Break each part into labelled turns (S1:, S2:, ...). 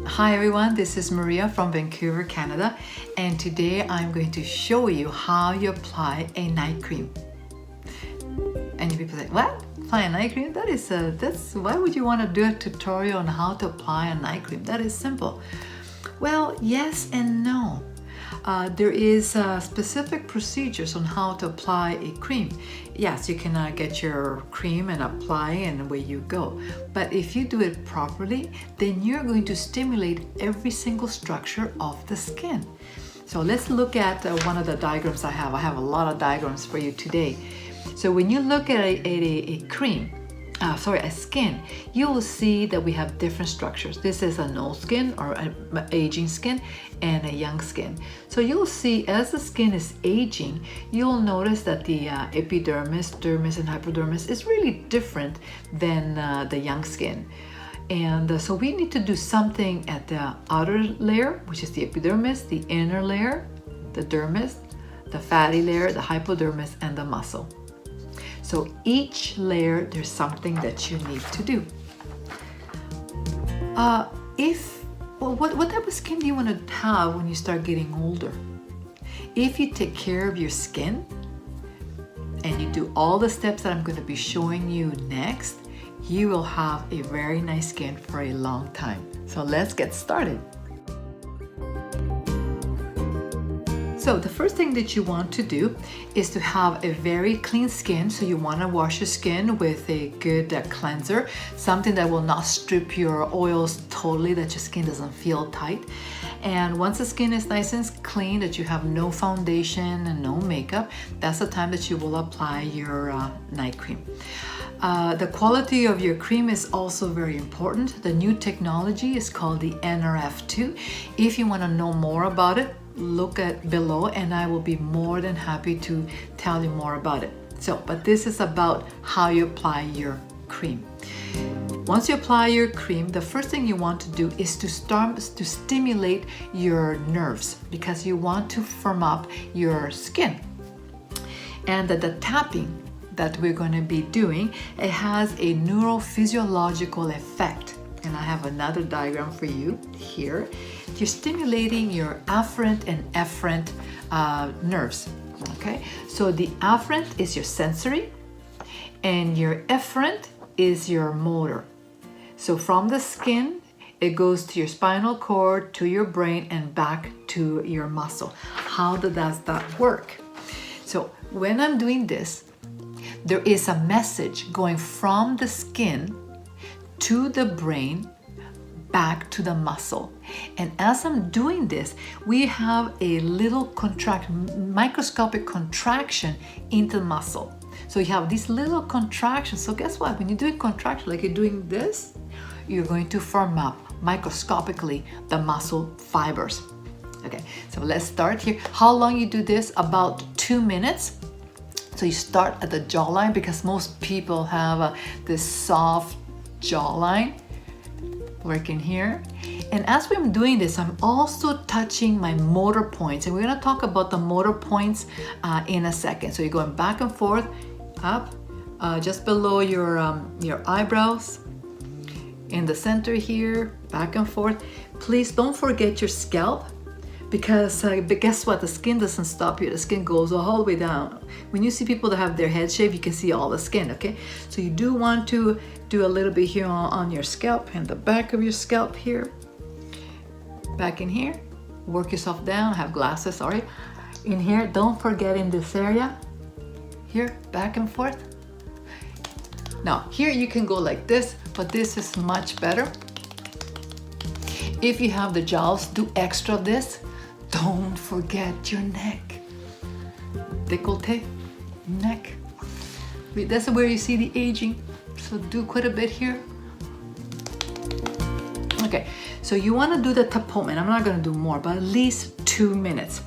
S1: Hi everyone, this is Maria from Vancouver, Canada, and today I'm going to show you how you apply a night cream. And you people say, what? Apply a night cream? Why would you want to do a tutorial on how to apply a night cream? That is simple. Well, yes and no. There is specific procedures on how to apply a cream. Yes, you can get your cream and apply and away you go. But if you do it properly, then you're going to stimulate every single structure of the skin. So let's look at one of the diagrams I have. I have a lot of diagrams for you today. So when you look at a skin, you will see that we have different structures. This is an old skin or an aging skin and a young skin. So you'll see as the skin is aging, you'll notice that the epidermis, dermis, and hypodermis is really different than the young skin. And so we need to do something at the outer layer, which is the epidermis, the inner layer, the dermis, the fatty layer, the hypodermis, and the muscle. So each layer, there's something that you need to do. What type of skin do you want to have when you start getting older? If you take care of your skin and you do all the steps that I'm going to be showing you next, you will have a very nice skin for a long time. So let's get started. So the first thing that you want to do is to have a very clean skin. So you want to wash your skin with a good cleanser, something that will not strip your oils totally, that your skin doesn't feel tight. And once the skin is nice and clean, that you have no foundation and no makeup, that's the time that you will apply your night cream. The quality of your cream is also very important. The new technology is called the NRF2. If you want to know more about it, look at below and I will be more than happy to tell you more about it. But this is about how you apply your cream. Once you apply your cream, the first thing you want to do is to start to stimulate your nerves, because you want to firm up your skin. And the tapping that we're going to be doing, it has a neurophysiological effect. And I have another diagram for you here. You're stimulating your afferent and efferent nerves. Okay, so the afferent is your sensory, and your efferent is your motor. So from the skin, it goes to your spinal cord, to your brain, and back to your muscle. How does that work? So when I'm doing this, there is a message going from the skin to the brain, back to the muscle. And as I'm doing this, we have a little microscopic contraction into the muscle. So you have these little contractions. So guess what? When you're doing contraction, like you're doing this, you're going to firm up microscopically the muscle fibers. Okay, so let's start here. How long you do this? About 2 minutes. So you start at the jawline, because most people have this soft jawline. Working here. And as I'm doing this, I'm also touching my motor points. And we're going to talk about the motor points in a second. So you're going back and forth, up, just below your eyebrows, in the center here, back and forth. Please don't forget your scalp, because but guess what? The skin doesn't stop here. The skin goes all the way down. When you see people that have their head shaved, you can see all the skin, okay? So you do want to do a little bit here on your scalp and the back of your scalp here. Back in here. Work yourself down. I have glasses, sorry. In here, don't forget in this area. Here, back and forth. Now, here you can go like this, but this is much better. If you have the jowls, do extra of this. Don't forget your neck. Décolleté, neck. That's where you see the aging. So do quite a bit here. Okay, so you want to do the tapotment. I'm not going to do more, but at least 2 minutes.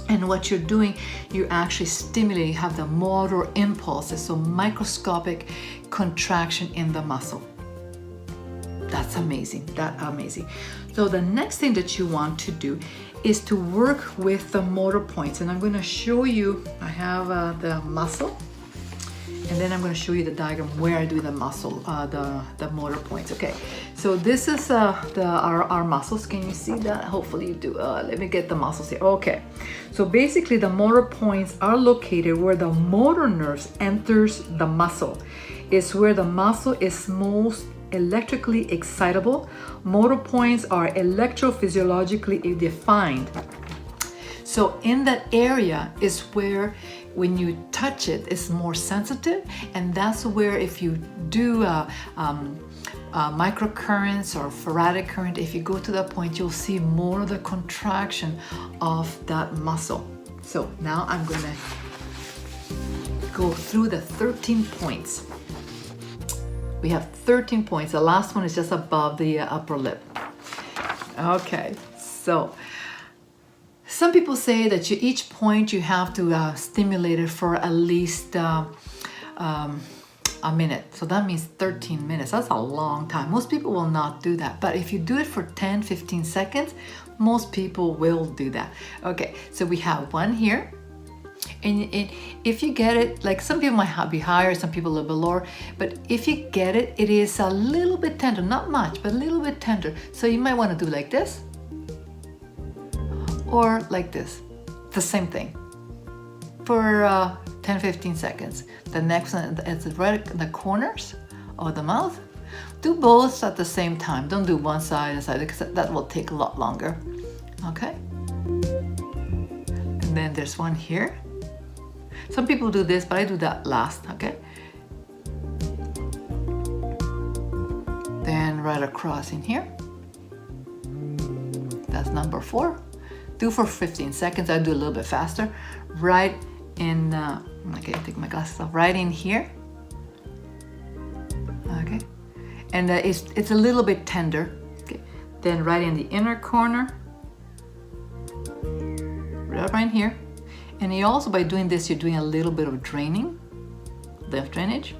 S1: And what you're doing, you're actually stimulating, you have the motor impulses, so microscopic contraction in the muscle. That's amazing, So the next thing that you want to do is to work with the motor points. And I'm going to show you, I have the muscle. And then I'm going to show you the diagram where I do the muscle, the motor points. Okay, so this is our muscles. Can you see that? Hopefully you do. Let me get the muscles here. Okay, so basically the motor points are located where the motor nerves enters the muscle. It's where the muscle is most electrically excitable. Motor points are electrophysiologically defined. So in that area is where when you touch it, it's more sensitive, and that's where if you do microcurrents or faradic current, if you go to that point, you'll see more of the contraction of that muscle. So now I'm going to go through the 13 points. We have 13 points. The last one is just above the upper lip. Okay, so some people say that each point you have to stimulate it for at least a minute. So that means 13 minutes. That's a long time. Most people will not do that. But if you do it for 10, 15 seconds, most people will do that. Okay, so we have one here. And if you get it, like some people might be higher, some people a little bit lower, but if you get it, it is a little bit tender, not much, but a little bit tender. So you might want to do like this or like this, the same thing for 10-15 seconds. The next one is right in the corners of the mouth. Do both at the same time. Don't do one side and side because that will take a lot longer. Okay, and then there's one here. Some people do this, but I do that last, okay? Then right across in here. That's number 4. Do for 15 seconds. I do a little bit faster. Right in, okay, take my glasses off. Right in here. Okay. And it's a little bit tender. Okay. Then right in the inner corner. Right in here. And you also, by doing this, you're doing a little bit of draining, lymph drainage,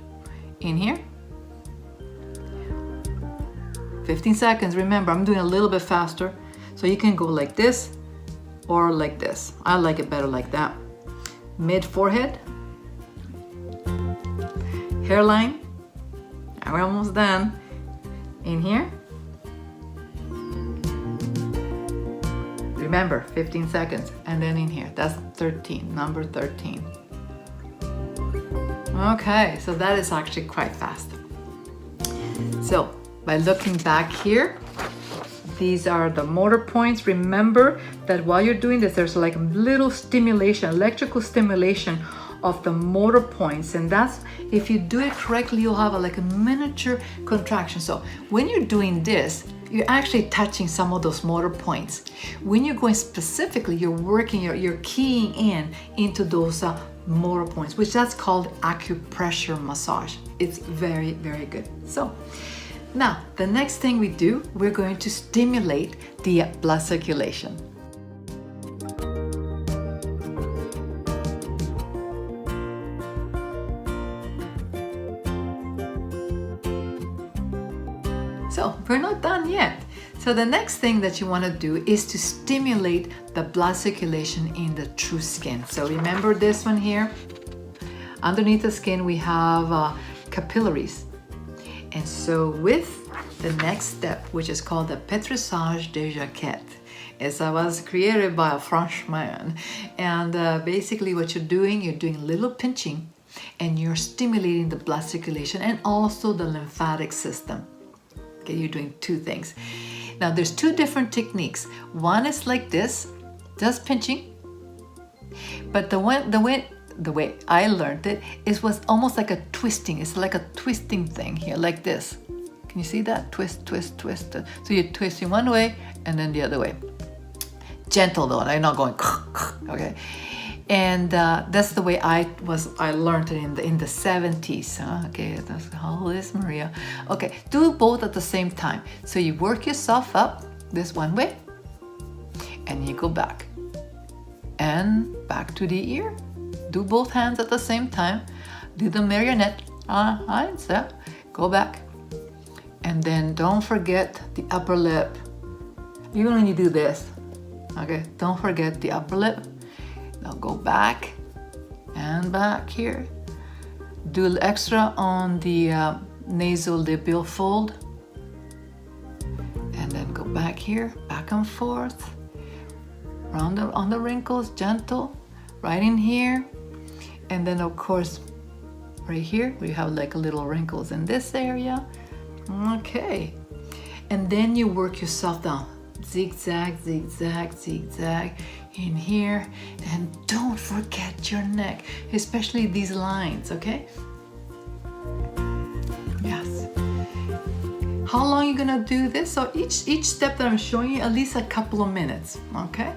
S1: in here. 15 seconds, remember, I'm doing a little bit faster. So you can go like this or like this. I like it better like that. Mid-forehead, hairline, we're almost done. In here. Remember, 15 seconds, and then in here. That's 13, number 13. Okay, so that is actually quite fast. So by looking back here, these are the motor points. Remember that while you're doing this, there's like a little stimulation, electrical stimulation of the motor points, and that's, if you do it correctly, you'll have like a miniature contraction. So when you're doing this, you're actually touching some of those motor points. When you're going specifically, you're working, you're keying in into those motor points, which that's called acupressure massage. It's very, very good. So now the next thing we do, we're going to stimulate the blood circulation. So we're not done yet. So the next thing that you want to do is to stimulate the blood circulation in the true skin. So remember this one here. Underneath the skin we have capillaries. And so with the next step, which is called the Petrissage de Jaquette, it was created by a Frenchman. And basically what you're doing a little pinching and you're stimulating the blood circulation and also the lymphatic system. Okay, you're doing two things. Now there's two different techniques. One is like this, just pinching. But the way I learned it was almost like a twisting. It's like a twisting thing here, like this. Can you see that? Twist, twist, twist. So you're twisting one way and then the other way. Gentle though, I'm not going, okay? And that's the way I learned it in the 70s. Okay, that's how old is Maria? Okay, do both at the same time. So you work yourself up this one way, and you go back. And back to the ear. Do both hands at the same time. Do the marionette. Go back. And then don't forget the upper lip. Even when you do this, okay, don't forget the upper lip. Now go back and back here. Do extra on the nasolabial fold. And then go back here, back and forth. Round on the wrinkles, gentle. Right in here. And then of course, right here, we have like a little wrinkles in this area. Okay. And then you work yourself down. Zigzag, zigzag, zigzag in here. And don't forget your neck, especially these lines, okay? Yes. How long are you gonna do this? So each step that I'm showing you, at least a couple of minutes, okay?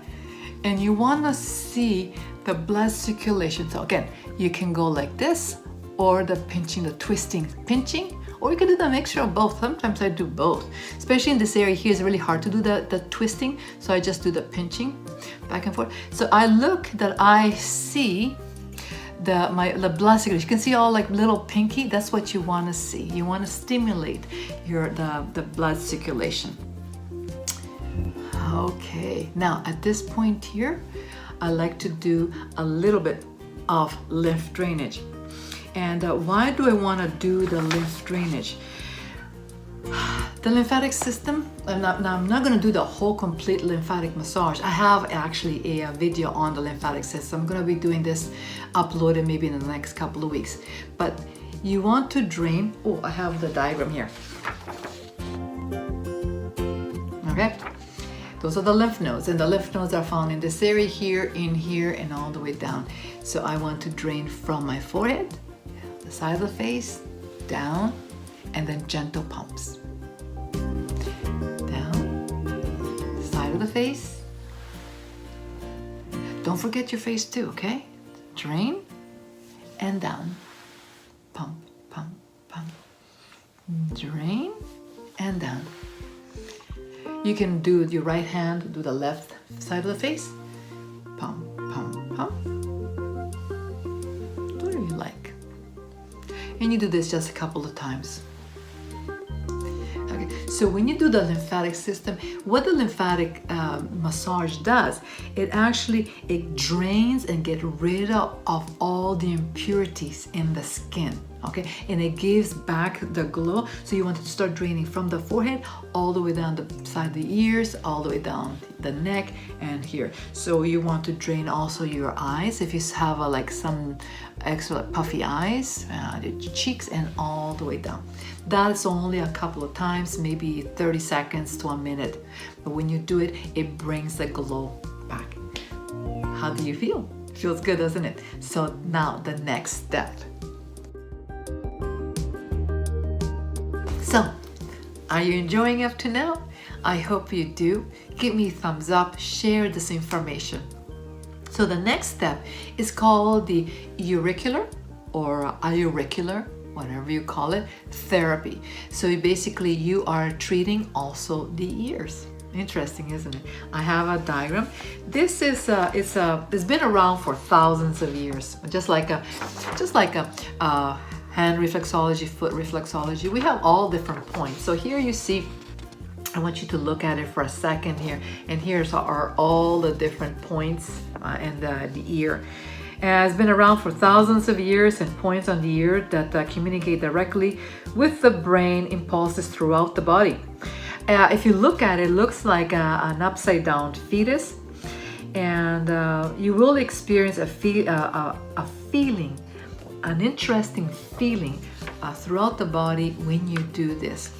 S1: And you wanna see the blood circulation. So again, you can go like this, or the pinching, the twisting, pinching, or you can do the mixture of both. Sometimes I do both. Especially in this area here, it's really hard to do the twisting, so I just do the pinching back and forth. So I look that I see the blood circulation. You can see all like little pinky. That's what you want to see. You want to stimulate the blood circulation. Okay, now at this point here, I like to do a little bit of lymph drainage. And why do I want to do the lymph drainage? The lymphatic system, I'm not going to do the whole complete lymphatic massage. I have actually a video on the lymphatic system. I'm going to be doing this uploaded maybe in the next couple of weeks. But you want to drain, oh, I have the diagram here. Okay, those are the lymph nodes, and the lymph nodes are found in this area here, in here, and all the way down. So I want to drain from my forehead, the side of the face, down, and then gentle pumps. Down, side of the face. Don't forget your face too, okay? Drain, and down. Pump, pump, pump. Drain, and down. You can do your right hand, do the left side of the face. Pump, pump, pump. Whatever you like. And you do this just a couple of times. Okay, so when you do the lymphatic system, what the lymphatic massage does, it drains and gets rid of all the impurities in the skin. Okay, and it gives back the glow. So you want to start draining from the forehead all the way down the side of the ears, all the way down the neck and here. So you want to drain also your eyes. If you have like some extra puffy eyes, the cheeks, and all the way down. That's only a couple of times, maybe 30 seconds to a minute. But when you do it, it brings the glow back. How do you feel? Feels good, doesn't it? So now the next step. So, are you enjoying up to now? I hope you do. Give me a thumbs up, share this information. So the next step is called the auricular or auricular, whatever you call it, therapy. So basically you are treating also the ears. Interesting, isn't it? I have a diagram. This is it's been around for thousands of years, just like a hand reflexology, foot reflexology. We have all different points. So here you see, I want you to look at it for a second here. And here's are all the different points in the ear. It's been around for thousands of years, and points on the ear that communicate directly with the brain impulses throughout the body. If you look at it, it looks like an upside down fetus. And you will experience a feeling, an interesting feeling throughout the body when you do this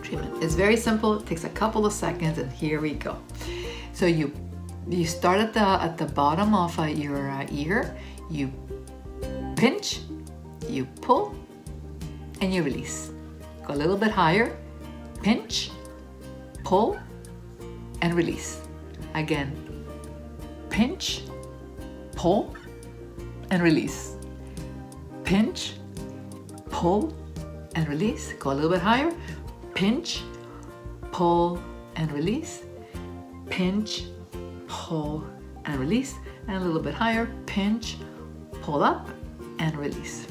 S1: treatment. It's very simple. It takes a couple of seconds, and here we go. So you start at the bottom of your ear. You pinch, you pull, and you release. Go a little bit higher. Pinch, pull, and release. Again, pinch, pull, and release. Pinch, pull, and release. Go a little bit higher. Pinch, pull, and release. Pinch, pull, and release. And a little bit higher. Pinch, pull up, and release.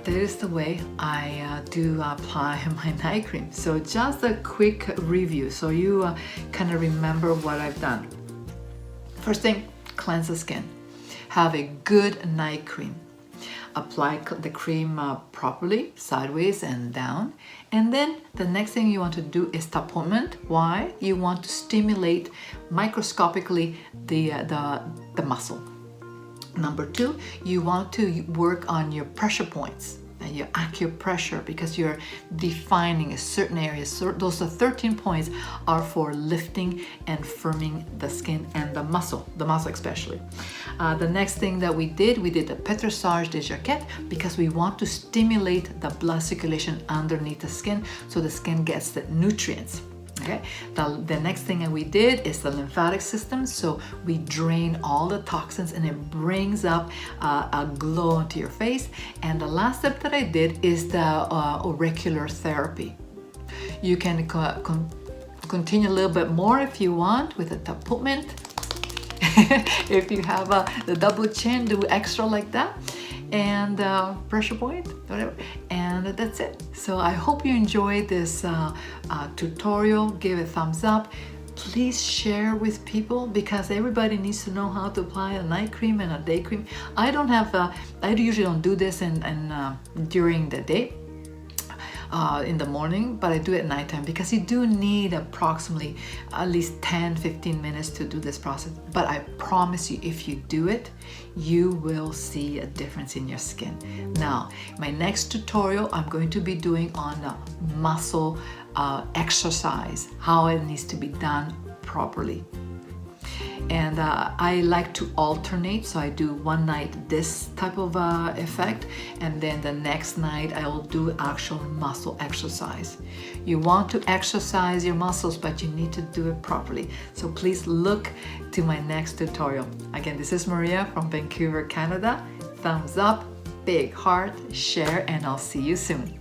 S1: That is the way I do apply my night cream. So just a quick review so you kind of remember what I've done. First thing, cleanse the skin. have a good night cream. Apply the cream properly, sideways and down. And then the next thing you want to do is tapotment. Why? You want to stimulate microscopically the muscle. Number 2, you want to work on your pressure points and your acupressure, because you're defining a certain area. So those 13 points are for lifting and firming the skin and the muscle especially. The next thing that we did the Petrissage de jaquette, because we want to stimulate the blood circulation underneath the skin so the skin gets the nutrients. Okay. The next thing that we did is the lymphatic system. So we drain all the toxins and it brings up a glow into your face. And the last step that I did is the auricular therapy. You can continue a little bit more if you want with the tapotment. If you have the double chin, do extra like that. And pressure point, whatever, and that's it. So I hope you enjoyed this tutorial. Give a thumbs up. Please share with people, because everybody needs to know how to apply a night cream and a day cream. I usually don't do this during the day, in the morning, but I do it at nighttime, because you do need approximately at least 10-15 minutes to do this process. But I promise you, if you do it, you will see a difference in your skin. Now, my next tutorial I'm going to be doing on muscle exercise, how it needs to be done properly. And I like to alternate, so I do one night this type of effect, and then the next night I will do actual muscle exercise. You want to exercise your muscles, but you need to do it properly. So please look to my next tutorial. Again, this is Maria from Vancouver, Canada. Thumbs up, big heart, share, and I'll see you soon.